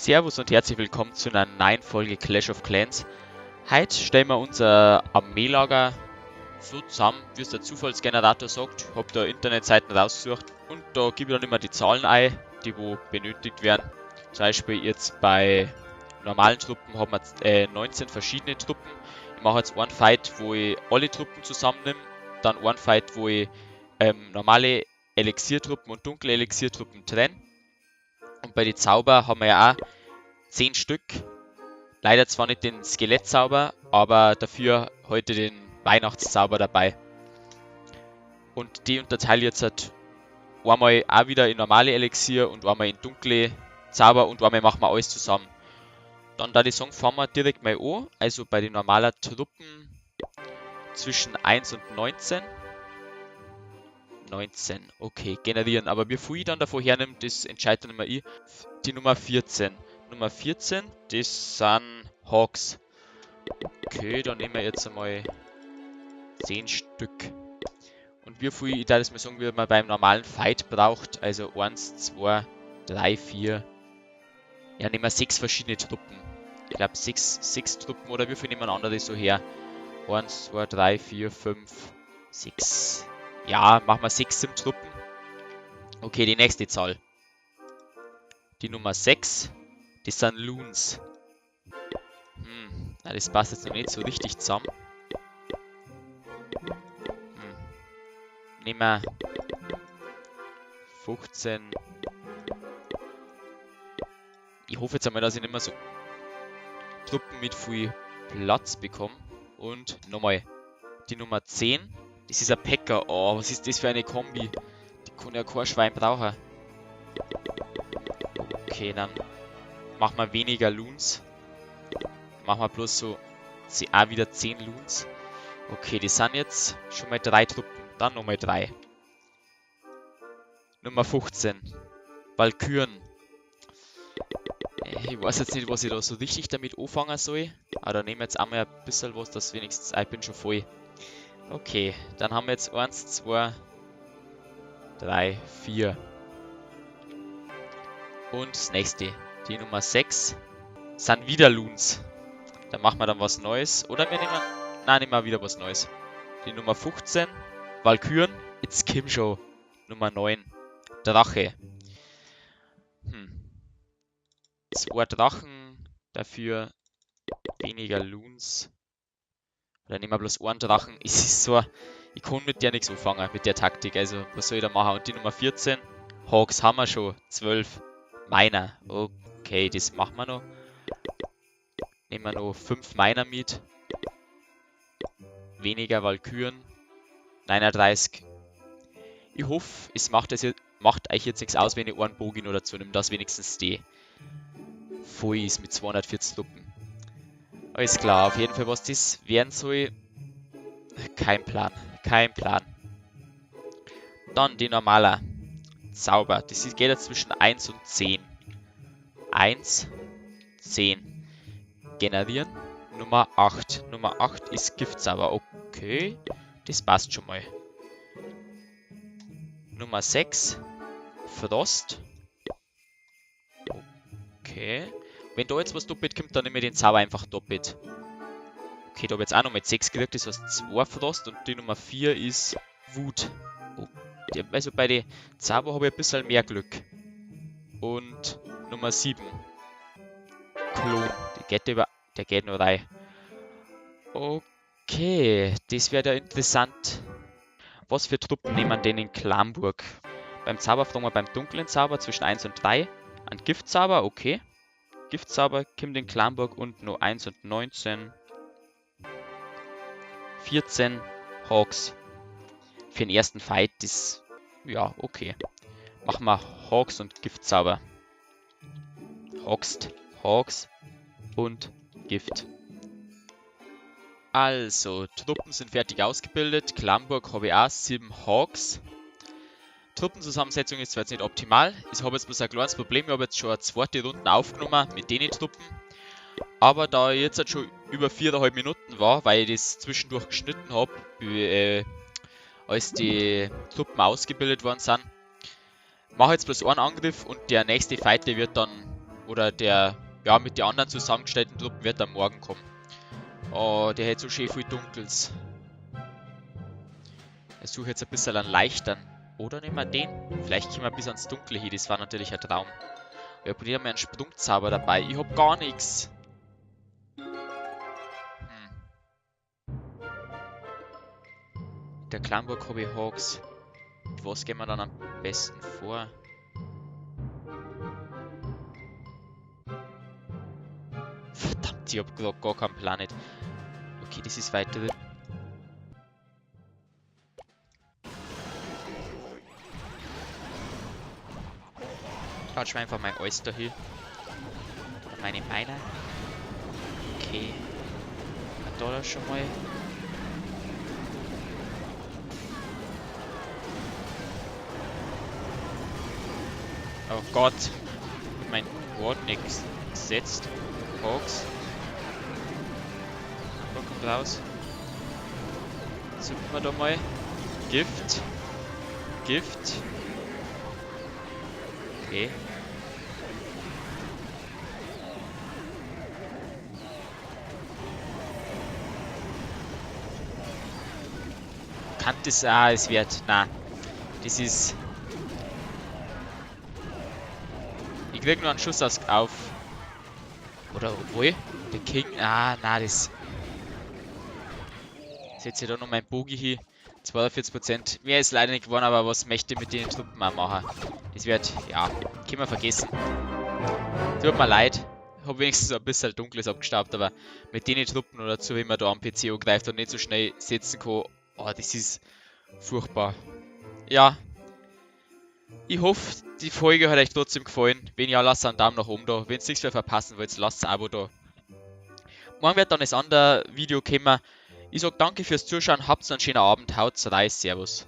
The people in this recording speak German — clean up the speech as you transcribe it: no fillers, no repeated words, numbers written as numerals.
Servus und herzlich willkommen zu einer neuen Folge Clash of Clans. Heute stellen wir unser Armeelager so zusammen, wie es der Zufallsgenerator sagt. Ich habe da Internetseiten rausgesucht und da gebe ich dann immer die Zahlen ein, die wo benötigt werden. Zum Beispiel jetzt bei normalen Truppen haben wir 19 verschiedene Truppen. Ich mache jetzt einen Fight, wo ich alle Truppen zusammennehme, dann einen Fight, wo ich normale Elixiertruppen und dunkle Elixiertruppen trenne. Und bei den Zauber haben wir ja auch 10 Stück. Leider zwar nicht den Skelettzauber, aber dafür heute den Weihnachtszauber dabei. Und die unterteile ich jetzt halt einmal auch wieder in normale Elixier und einmal in dunkle Zauber und einmal machen wir alles zusammen. Dann da die Song fangen wir direkt mal an. Also bei den normalen Truppen zwischen 1 und 19. 19, okay, generieren. Aber wie viel ich dann davon hernehme, das entscheidet dann immer ich. Die Nummer 14. Nummer 14, das sind Hawks. Okay, dann nehmen wir jetzt einmal 10 Stück. Und wie viel ich da das mal sagen, wie man beim normalen Fight braucht. Also 1, 2, 3, 4. Ja, nehmen wir 6 verschiedene Truppen. Ich glaube 6 Truppen oder wie viel nehmen andere so her? 1, 2, 3, 4, 5, 6. Ja, machen wir 6 Sim-Truppen. Okay, die nächste Zahl. Die Nummer 6. Das sind Loons. Na, das passt jetzt noch nicht so richtig zusammen. Nehmen wir 15. Ich hoffe jetzt einmal, dass ich nicht mehr so Truppen mit viel Platz bekomme. Und nochmal die Nummer 10. Das ist ein Packer. Oh, was ist das für eine Kombi? Die kann ja kein Schwein brauchen. Okay, dann machen wir weniger Loons. Machen wir bloß so auch wieder 10 Loons. Okay, die sind jetzt schon mal 3 Truppen. Dann nochmal 3. Nummer 15. Walküren. Ich weiß jetzt nicht, was ich da so richtig damit anfangen soll. Aber da nehmen wir jetzt einmal ein bisschen was, das wenigstens... ich bin schon voll. Okay, dann haben wir jetzt 1, 2, 3, 4. Und das nächste, die Nummer 6, sind wieder Loons. Da machen wir dann was Neues. Oder wir nehmen... nein, nehmen wir wieder was Neues. Die Nummer 15, Walküren. Jetzt Kim Show. Nummer 9, Drache. 2 Drachen, dafür weniger Loons. Oder nehmen wir bloß einen Drachen. Es ist so, ich kann mit der nichts anfangen, mit der Taktik. Also, was soll ich da machen? Und die Nummer 14, Hawks haben wir schon. 12, Miner. Okay, das machen wir noch. Nehmen wir noch 5 Miner mit. Weniger Walküren. 39. Ich hoffe, es macht euch jetzt nichts aus, wenn ich einen Bogen oder dazu nehme, dass wenigstens die voll ist mit 240 Truppen. Alles klar, auf jeden Fall, was das werden soll, kein Plan, kein Plan. Dann die normale Zauber, das geht jetzt zwischen 1 und 10. 1, 10. Generieren, Nummer 8. Nummer 8 ist Giftzauber, okay, das passt schon mal. Nummer 6, Frost. Okay. Wenn da jetzt was doppelt kommt, dann nehme ich den Zauber einfach doppelt. Okay, da habe ich jetzt auch noch mit 6 gekriegt, das heißt 2 Frost und die Nummer 4 ist Wut. Okay, also bei den Zauber habe ich ein bisschen mehr Glück. Und Nummer 7. Klon. Der geht nur rein. Okay, das wäre ja interessant. Was für Truppen nehmen denn in Klamburg? Beim Zauber fragen wir beim dunklen Zauber zwischen 1 und 3. Ein Giftzauber, okay. Giftzauber kommt in Klamburg und nur 1 und 19. 14 Hawks. Für den ersten Fight ist... ja, okay. Machen wir Hawks und Giftzauber. Hawks und Gift. Also, Truppen sind fertig ausgebildet. Klamburg habe ich auch 7 Hawks. Truppenzusammensetzung ist zwar jetzt nicht optimal. Ich habe jetzt bloß ein kleines Problem. Ich habe jetzt schon eine zweite Runde aufgenommen mit den Truppen. Aber da ich jetzt halt schon über 4,5 Minuten war, weil ich das zwischendurch geschnitten habe, als die Truppen ausgebildet worden sind, mache jetzt bloß einen Angriff und der nächste Fight, der wird dann oder der, ja, mit den anderen zusammengestellten Truppen wird am Morgen kommen. Oh, der hat so schön viel Dunkels. Ich suche jetzt ein bisschen einen leichteren. Oder nehmen wir den. Vielleicht kommen wir bis ans Dunkle hin, das war natürlich ein Traum. Ich habe wieder mal einen Sprungzauber dabei. Ich habe gar nichts. Der Clanburg habe ich Hawks. Was gehen wir dann am besten vor? Verdammt, ich habe gerade gar keinen Planet. Okay, das ist weiter. Klatsch mir einfach mein Alles dahin. Oder meine Miner. Okay. Da schon mal. Oh Gott. Mein Wort nichts gesetzt. Hawks. Da kommt raus. Suchen wir da mal. Gift. Gift. Okay. Kann das... Ah, es wird... Na. Das ist... Ich krieg nur einen Schuss auf... Oder obwohl? Der King... Ah, na, das... Setze ich da noch mein Bogi hin. 42%. Mehr ist leider nicht geworden, aber was möchte ich mit den Truppen auch machen? Das wird... Ja, können wir vergessen. Tut mir leid. Ich habe wenigstens ein bisschen Dunkles abgestaubt, aber mit den Truppen oder so, wie man da am PC angreift und nicht so schnell setzen kann... Oh, das ist furchtbar. Ja. Ich hoffe, die Folge hat euch trotzdem gefallen. Wenn ja, lasst einen Daumen nach oben da. Wenn ihr nichts mehr verpassen wollt, lasst ein Abo da. Morgen wird dann das andere Video kommen. Ich sage danke fürs Zuschauen, habt einen schönen Abend, haut's rein, servus.